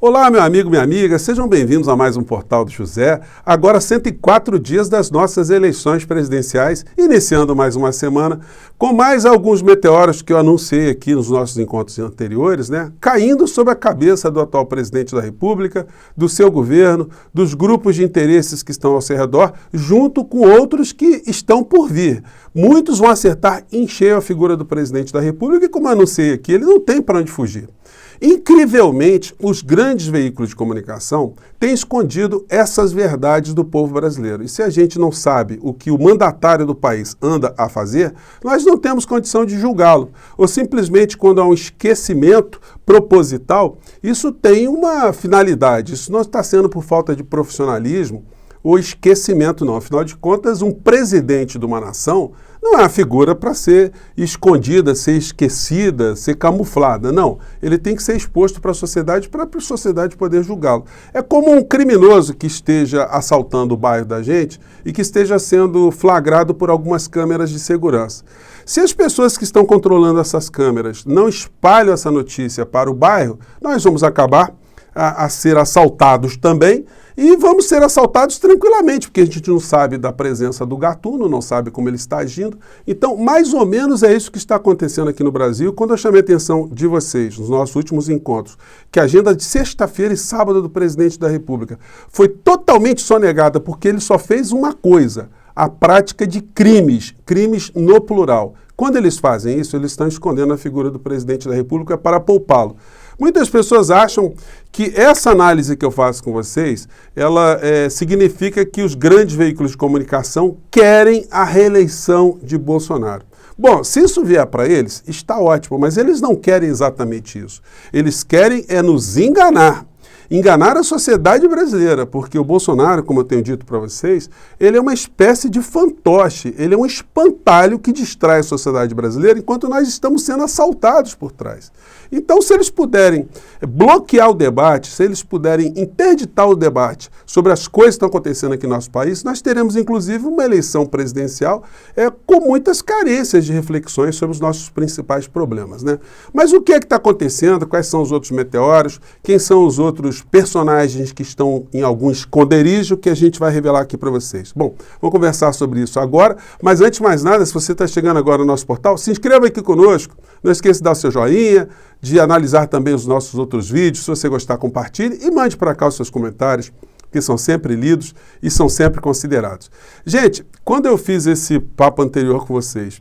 Olá, meu amigo, minha amiga, sejam bem-vindos a mais um Portal do José. Agora 104 dias das nossas eleições presidenciais, iniciando mais uma semana, com mais alguns meteoros que eu anunciei aqui nos nossos encontros anteriores, caindo sobre a cabeça do atual presidente da República, do seu governo, dos grupos de interesses que estão ao seu redor, junto com outros que estão por vir. Muitos vão acertar em cheio a figura do presidente da República e, como eu anunciei aqui, ele não tem para onde fugir. Incrivelmente, os grandes veículos de comunicação têm escondido essas verdades do povo brasileiro. E se a gente não sabe o que o mandatário do país anda a fazer, nós não temos condição de julgá-lo. Ou simplesmente, quando há um esquecimento proposital, isso tem uma finalidade. Isso não está sendo por falta de profissionalismo ou esquecimento, não. Afinal de contas, um presidente de uma nação não é uma figura para ser escondida, ser esquecida, ser camuflada. Não, ele tem que ser exposto para a sociedade poder julgá-lo. É como um criminoso que esteja assaltando o bairro da gente e que esteja sendo flagrado por algumas câmeras de segurança. Se as pessoas que estão controlando essas câmeras não espalham essa notícia para o bairro, nós vamos acabar a ser assaltados também e vamos ser assaltados tranquilamente, porque a gente não sabe da presença do gatuno, não sabe como ele está agindo. Então, mais ou menos é isso que está acontecendo aqui no Brasil. Quando eu chamei a atenção de vocês nos nossos últimos encontros, que a agenda de sexta-feira e sábado do presidente da República foi totalmente sonegada, porque ele só fez uma coisa: a prática de crimes no plural. Quando eles fazem isso, eles estão escondendo a figura do presidente da República para poupá-lo. Muitas pessoas acham que essa análise que eu faço com vocês, ela significa que os grandes veículos de comunicação querem a reeleição de Bolsonaro. Bom, se isso vier para eles, está ótimo, mas eles não querem exatamente isso. Eles querem nos enganar a sociedade brasileira, porque o Bolsonaro, como eu tenho dito para vocês, ele é uma espécie de fantoche, ele é um espantalho que distrai a sociedade brasileira enquanto nós estamos sendo assaltados por trás. Então, se eles puderem bloquear o debate, se eles puderem interditar o debate sobre as coisas que estão acontecendo aqui no nosso país, nós teremos, inclusive, uma eleição presidencial com muitas carências de reflexões sobre os nossos principais problemas, Mas o que é que está acontecendo? Quais são os outros meteoros? Quem são os outros personagens que estão em algum esconderijo que a gente vai revelar aqui para vocês? Bom, vamos conversar sobre isso agora, mas antes de mais nada, se você está chegando agora no nosso portal, se inscreva aqui conosco, não esqueça de dar o seu joinha, de analisar também os nossos outros vídeos, se você gostar, compartilhe e mande para cá os seus comentários, que são sempre lidos e são sempre considerados. Gente, quando eu fiz esse papo anterior com vocês,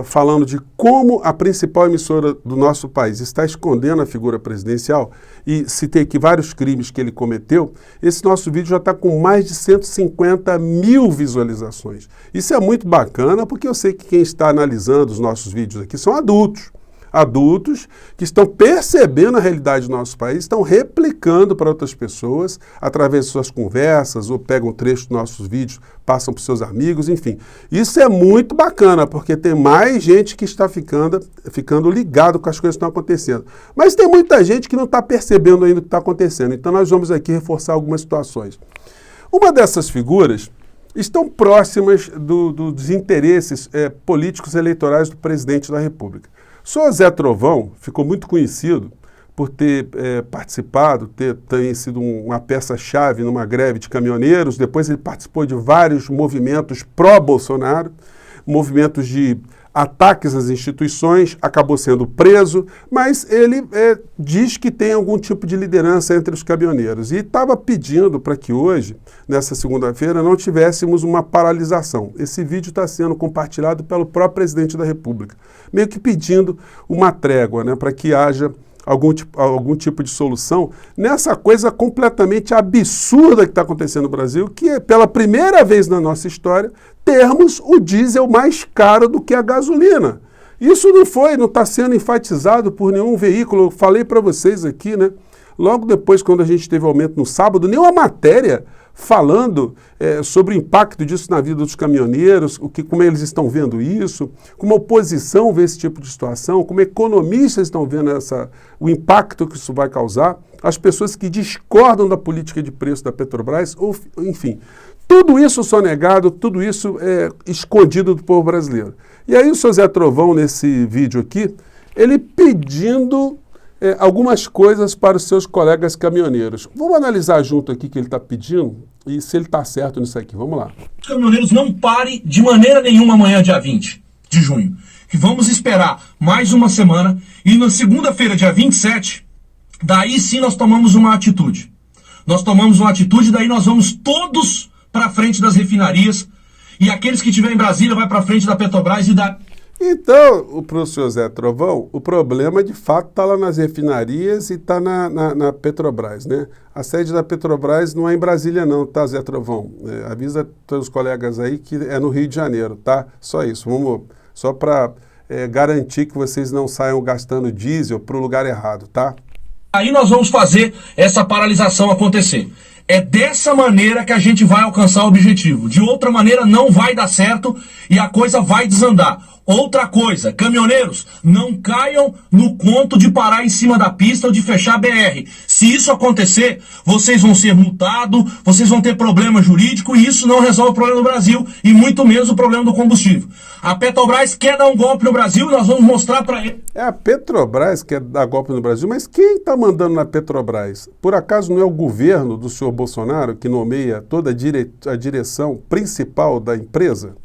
falando de como a principal emissora do nosso país está escondendo a figura presidencial e citei aqui vários crimes que ele cometeu, esse nosso vídeo já está com mais de 150 mil visualizações. Isso é muito bacana, porque eu sei que quem está analisando os nossos vídeos aqui são adultos que estão percebendo a realidade do nosso país, estão replicando para outras pessoas através de suas conversas ou pegam trechos dos nossos vídeos, passam para os seus amigos, enfim. Isso é muito bacana, porque tem mais gente que está ficando ligado com as coisas que estão acontecendo. Mas tem muita gente que não está percebendo ainda o que está acontecendo. Então nós vamos aqui reforçar algumas situações. Uma dessas figuras estão próximas dos interesses políticos eleitorais do presidente da República. O senhor Zé Trovão ficou muito conhecido por ter participado, ter sido uma peça-chave numa greve de caminhoneiros. Depois ele participou de vários movimentos pró-Bolsonaro, movimentos de ataques às instituições, acabou sendo preso, mas ele diz que tem algum tipo de liderança entre os caminhoneiros. E estava pedindo para que hoje, nessa segunda-feira, não tivéssemos uma paralisação. Esse vídeo está sendo compartilhado pelo próprio presidente da República, meio que pedindo uma trégua, para que haja algum tipo de solução nessa coisa completamente absurda que está acontecendo no Brasil, que é pela primeira vez na nossa história termos o diesel mais caro do que a gasolina. Isso não está sendo enfatizado por nenhum veículo. Eu falei para vocês aqui, logo depois, quando a gente teve aumento no sábado, nenhuma matéria falando sobre o impacto disso na vida dos caminhoneiros, como eles estão vendo isso, como a oposição vê esse tipo de situação, como economistas estão vendo o impacto que isso vai causar, as pessoas que discordam da política de preço da Petrobras, enfim, tudo isso sonegado, tudo isso escondido do povo brasileiro. E aí o seu Zé Trovão, nesse vídeo aqui, ele pedindo algumas coisas para os seus colegas caminhoneiros. Vamos analisar junto aqui o que ele está pedindo e se ele está certo nisso aqui. Vamos lá. Os caminhoneiros não parem de maneira nenhuma amanhã, dia 20 de junho. Que vamos esperar mais uma semana e na segunda-feira, dia 27, daí sim nós tomamos uma atitude. Nós tomamos uma atitude, daí nós vamos todos para frente das refinarias e aqueles que estiverem em Brasília vai para frente da Petrobras e da... Então, o professor Zé Trovão, o problema de fato está lá nas refinarias e está na Petrobras, né? A sede da Petrobras não é em Brasília não, tá, Zé Trovão? Avisa todos os colegas aí que é no Rio de Janeiro, tá? Só isso, só para garantir que vocês não saiam gastando diesel para o lugar errado, tá? Aí nós vamos fazer essa paralisação acontecer. É dessa maneira que a gente vai alcançar o objetivo. De outra maneira não vai dar certo e a coisa vai desandar. Outra coisa, caminhoneiros, não caiam no conto de parar em cima da pista ou de fechar a BR. Se isso acontecer, vocês vão ser multados, vocês vão ter problema jurídico e isso não resolve o problema do Brasil e muito menos o problema do combustível. A Petrobras quer dar um golpe no Brasil e nós vamos mostrar para ele. É a Petrobras que quer dar golpe no Brasil, mas quem está mandando na Petrobras? Por acaso não é o governo do senhor Bolsonaro que nomeia toda a direção principal da empresa?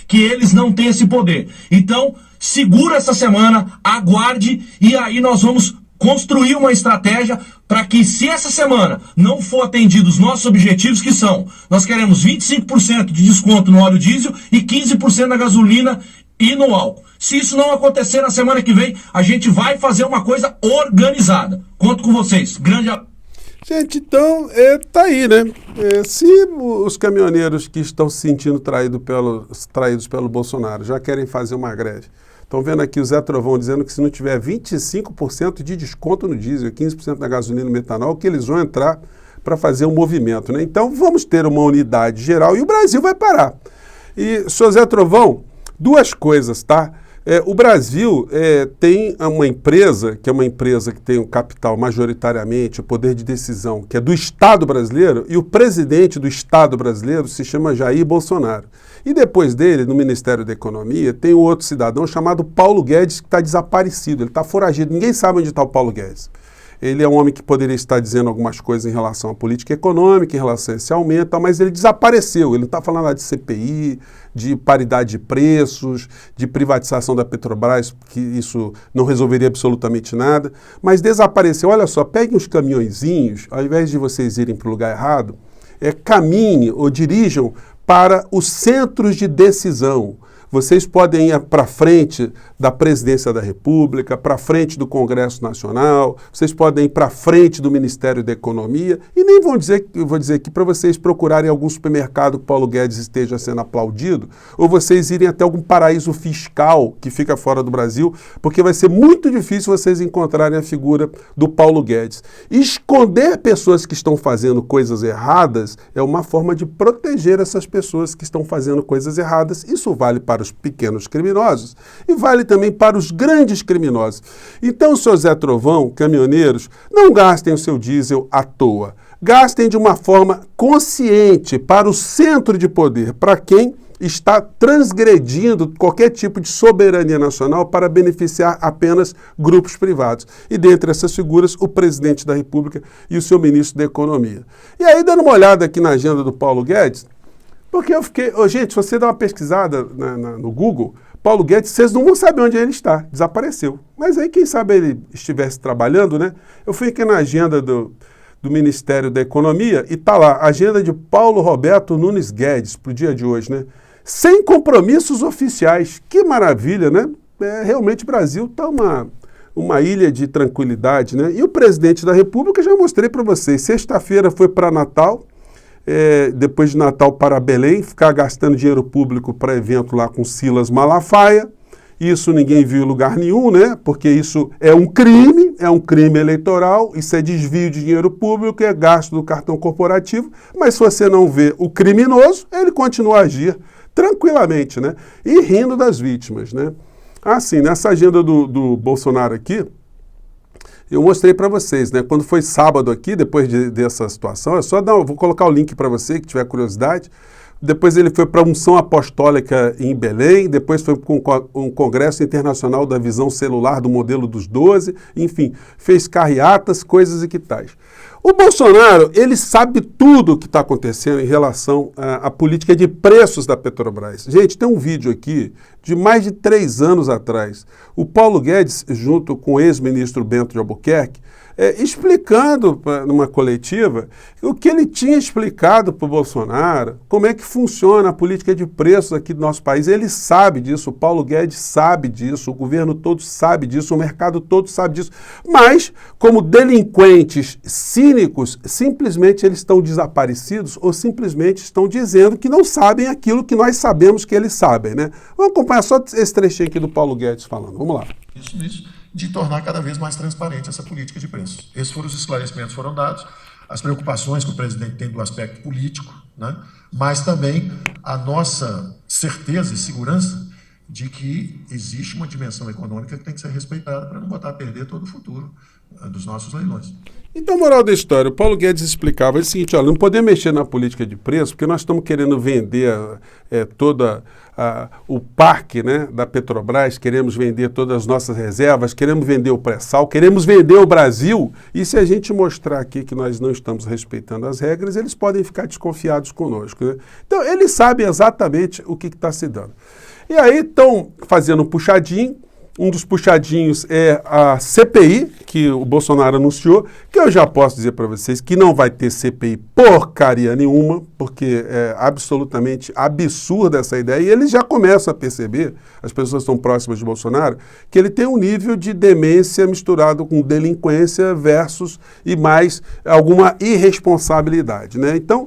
Que eles não têm esse poder. Então, segura essa semana, aguarde e aí nós vamos construir uma estratégia para que, se essa semana não for atendido os nossos objetivos, que são, nós queremos 25% de desconto no óleo diesel e 15% na gasolina e no álcool. Se isso não acontecer na semana que vem, a gente vai fazer uma coisa organizada. Conto com vocês. Grande abraço. Gente, então, tá aí, né? Se os caminhoneiros que estão se sentindo traídos pelo Bolsonaro já querem fazer uma greve, estão vendo aqui o Zé Trovão dizendo que se não tiver 25% de desconto no diesel, 15% na gasolina e no metanol, que eles vão entrar para fazer um movimento, né? Então, vamos ter uma unidade geral e o Brasil vai parar. E, senhor Zé Trovão, duas coisas, tá? O Brasil tem uma empresa, que é uma empresa que tem o capital majoritariamente, o poder de decisão, que é do Estado brasileiro, e o presidente do Estado brasileiro se chama Jair Bolsonaro. E depois dele, no Ministério da Economia, tem um outro cidadão chamado Paulo Guedes, que está desaparecido, ele está foragido, ninguém sabe onde está o Paulo Guedes. Ele é um homem que poderia estar dizendo algumas coisas em relação à política econômica, em relação a esse aumento, mas ele desapareceu. Ele não está falando nada de CPI, de paridade de preços, de privatização da Petrobras, que isso não resolveria absolutamente nada, mas desapareceu. Olha só, peguem os caminhõezinhos, ao invés de vocês irem para o lugar errado, caminhem ou dirijam para os centros de decisão. Vocês podem ir para frente da Presidência da República, para frente do Congresso Nacional, vocês podem ir para frente do Ministério da Economia e nem vou dizer aqui para vocês procurarem algum supermercado que Paulo Guedes esteja sendo aplaudido ou vocês irem até algum paraíso fiscal que fica fora do Brasil, porque vai ser muito difícil vocês encontrarem a figura do Paulo Guedes. Esconder pessoas que estão fazendo coisas erradas é uma forma de proteger essas pessoas que estão fazendo coisas erradas. Isso vale para os pequenos criminosos e vale também para os grandes criminosos. Então, senhor Zé Trovão, caminhoneiros, não gastem o seu diesel à toa. Gastem de uma forma consciente para o centro de poder, para quem está transgredindo qualquer tipo de soberania nacional para beneficiar apenas grupos privados. E dentre essas figuras, o presidente da República e o seu ministro da Economia. E aí, dando uma olhada aqui na agenda do Paulo Guedes, porque eu fiquei... gente, se você dá uma pesquisada no Google, Paulo Guedes, vocês não vão saber onde ele está, desapareceu. Mas aí, quem sabe ele estivesse trabalhando, né? Eu fui aqui na agenda do Ministério da Economia e está lá, agenda de Paulo Roberto Nunes Guedes, para o dia de hoje, né? Sem compromissos oficiais. Que maravilha, né? Realmente o Brasil está uma ilha de tranquilidade, né? E o presidente da República, já mostrei para vocês, sexta-feira foi para Natal, depois de Natal para Belém, ficar gastando dinheiro público para evento lá com Silas Malafaia. Isso ninguém viu em lugar nenhum, né? Porque isso é um crime eleitoral, isso é desvio de dinheiro público, é gasto do cartão corporativo, mas se você não vê o criminoso, ele continua a agir tranquilamente, né? E rindo das vítimas, né? Assim, nessa agenda do Bolsonaro aqui, eu mostrei para vocês, né? Quando foi sábado aqui, depois dessa situação, vou colocar o link para você que tiver curiosidade. depois ele foi para a Unção Apostólica em Belém, depois foi para um Congresso Internacional da Visão Celular do Modelo dos 12, enfim, fez carreatas, coisas e que tais. O Bolsonaro, ele sabe tudo o que está acontecendo em relação à política de preços da Petrobras. Gente, tem um vídeo aqui de mais de 3 anos atrás. O Paulo Guedes, junto com o ex-ministro Bento de Albuquerque, explicando numa coletiva o que ele tinha explicado para o Bolsonaro, como é que funciona a política de preços aqui do nosso país. Ele sabe disso, o Paulo Guedes sabe disso, o governo todo sabe disso, o mercado todo sabe disso. Mas, como delinquentes cínicos, simplesmente eles estão desaparecidos ou simplesmente estão dizendo que não sabem aquilo que nós sabemos que eles sabem, né? Vamos acompanhar só esse trechinho aqui do Paulo Guedes falando. Vamos lá. Isso, de tornar cada vez mais transparente essa política de preços. Esses foram os esclarecimentos que foram dados, as preocupações que o presidente tem do aspecto político, né? Mas também a nossa certeza e segurança de que existe uma dimensão econômica que tem que ser respeitada para não botar a perder todo o futuro dos nossos leilões. Então, moral da história, o Paulo Guedes explicava o seguinte, olha, não podemos mexer na política de preço porque nós estamos querendo vender todo o parque, né, da Petrobras, queremos vender todas as nossas reservas, queremos vender o pré-sal, queremos vender o Brasil, e se a gente mostrar aqui que nós não estamos respeitando as regras, eles podem ficar desconfiados conosco, né? Então, eles sabem exatamente o que está se dando. E aí estão fazendo um puxadinho. Um dos puxadinhos é a CPI, que o Bolsonaro anunciou, que eu já posso dizer para vocês que não vai ter CPI porcaria nenhuma, porque é absolutamente absurda essa ideia, e eles já começam a perceber, as pessoas que estão próximas de Bolsonaro, que ele tem um nível de demência misturado com delinquência versus e mais alguma irresponsabilidade, né? Então,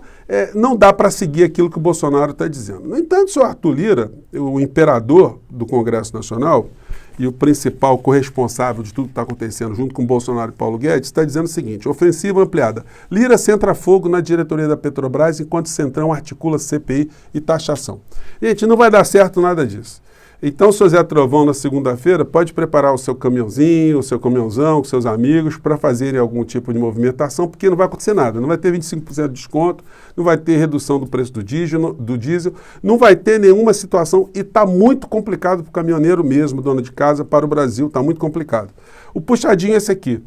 não dá para seguir aquilo que o Bolsonaro está dizendo. No entanto, o senhor Arthur Lira, o imperador do Congresso Nacional, e o principal corresponsável de tudo que está acontecendo, junto com Bolsonaro e Paulo Guedes, está dizendo o seguinte: ofensiva ampliada. Lira centra fogo na diretoria da Petrobras, enquanto Centrão articula CPI e taxação. Gente, não vai dar certo nada disso. Então, seu Zé Trovão, na segunda-feira, pode preparar o seu caminhãozinho, o seu caminhãozão, com seus amigos, para fazerem algum tipo de movimentação, porque não vai acontecer nada. Não vai ter 25% de desconto, não vai ter redução do preço do diesel, não vai ter nenhuma situação, e está muito complicado para o caminhoneiro mesmo, dono de casa, para o Brasil, está muito complicado. O puxadinho é esse aqui.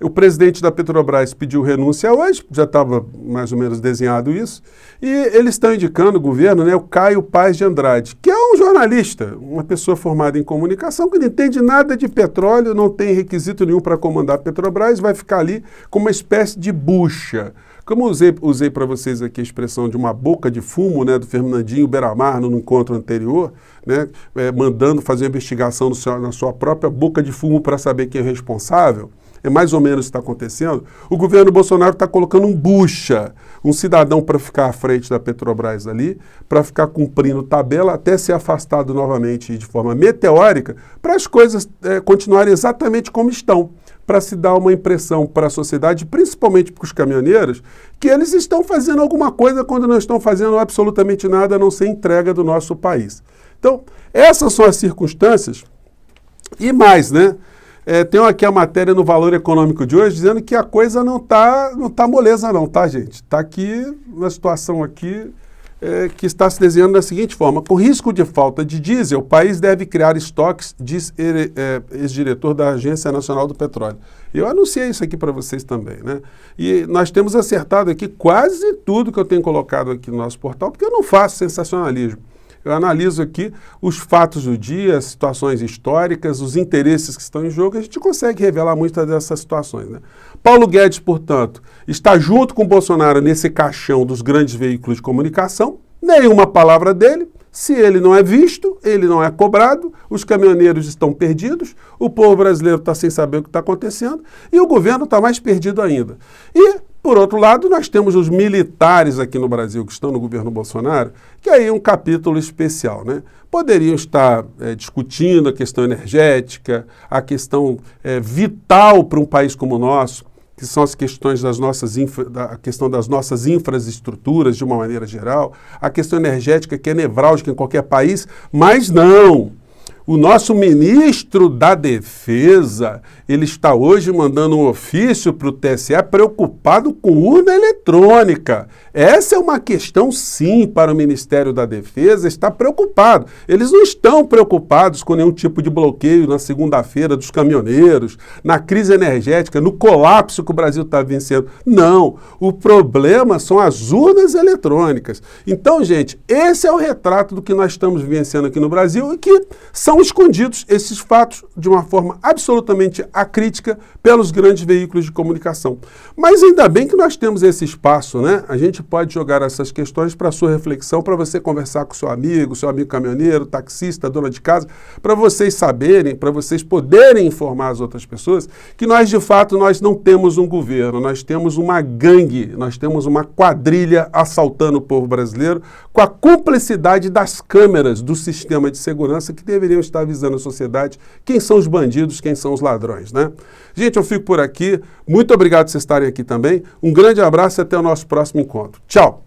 O presidente da Petrobras pediu renúncia hoje, já estava mais ou menos desenhado isso, e eles estão indicando, o governo, né, o Caio Paz de Andrade, que é um jornalista, uma pessoa formada em comunicação, que não entende nada de petróleo, não tem requisito nenhum para comandar a Petrobras, vai ficar ali como uma espécie de bucha. Como usei para vocês aqui a expressão de uma boca de fumo, né, do Fernandinho Beiramar no encontro anterior, né, mandando fazer uma investigação na sua própria boca de fumo para saber quem é o responsável. É mais ou menos o que está acontecendo. O governo Bolsonaro está colocando um bucha, um cidadão para ficar à frente da Petrobras ali, para ficar cumprindo tabela até ser afastado novamente de forma meteórica, para as coisas continuarem exatamente como estão, para se dar uma impressão para a sociedade, principalmente para os caminhoneiros, que eles estão fazendo alguma coisa quando não estão fazendo absolutamente nada a não ser entrega do nosso país. Então, essas são as circunstâncias. E mais, né? Tem aqui a matéria no Valor Econômico de hoje dizendo que a coisa não tá moleza não, tá, gente? Está aqui uma situação aqui que está se desenhando da seguinte forma: com risco de falta de diesel, o país deve criar estoques, diz ex-diretor da Agência Nacional do Petróleo. Eu anunciei isso aqui para vocês também, né? E nós temos acertado aqui quase tudo que eu tenho colocado aqui no nosso portal, porque eu não faço sensacionalismo. Eu analiso aqui os fatos do dia, as situações históricas, os interesses que estão em jogo, e a gente consegue revelar muitas dessas situações, né? Paulo Guedes, portanto, está junto com o Bolsonaro nesse caixão dos grandes veículos de comunicação, nenhuma palavra dele. Se ele não é visto, ele não é cobrado, os caminhoneiros estão perdidos, o povo brasileiro está sem saber o que está acontecendo e o governo está mais perdido ainda. E, por outro lado, nós temos os militares aqui no Brasil que estão no governo Bolsonaro, que aí é um capítulo especial, né? Poderiam estar discutindo a questão energética, a questão vital para um país como o nosso, que são as questões a questão das nossas infraestruturas de uma maneira geral, a questão energética que é nevrálgica em qualquer país, mas não. O nosso ministro da Defesa, ele está hoje mandando um ofício para o TSE preocupado com urna eletrônica. Essa é uma questão, sim, para o Ministério da Defesa, está preocupado. Eles não estão preocupados com nenhum tipo de bloqueio na segunda-feira dos caminhoneiros, na crise energética, no colapso que o Brasil está vencendo. Não, o problema são as urnas eletrônicas. Então, gente, esse é o retrato do que nós estamos vivenciando aqui no Brasil e que são escondidos esses fatos de uma forma absolutamente acrítica pelos grandes veículos de comunicação. Mas ainda bem que nós temos esse espaço, né? A gente pode jogar essas questões para a sua reflexão, para você conversar com seu amigo caminhoneiro, taxista, dona de casa, para vocês saberem, para vocês poderem informar as outras pessoas que nós, de fato, nós não temos um governo, nós temos uma gangue, nós temos uma quadrilha assaltando o povo brasileiro com a cumplicidade das câmeras do sistema de segurança que deveriam estar avisando a sociedade quem são os bandidos, quem são os ladrões, né? Gente, eu fico por aqui. Muito obrigado por vocês estarem aqui também. Um grande abraço e até o nosso próximo encontro. Tchau!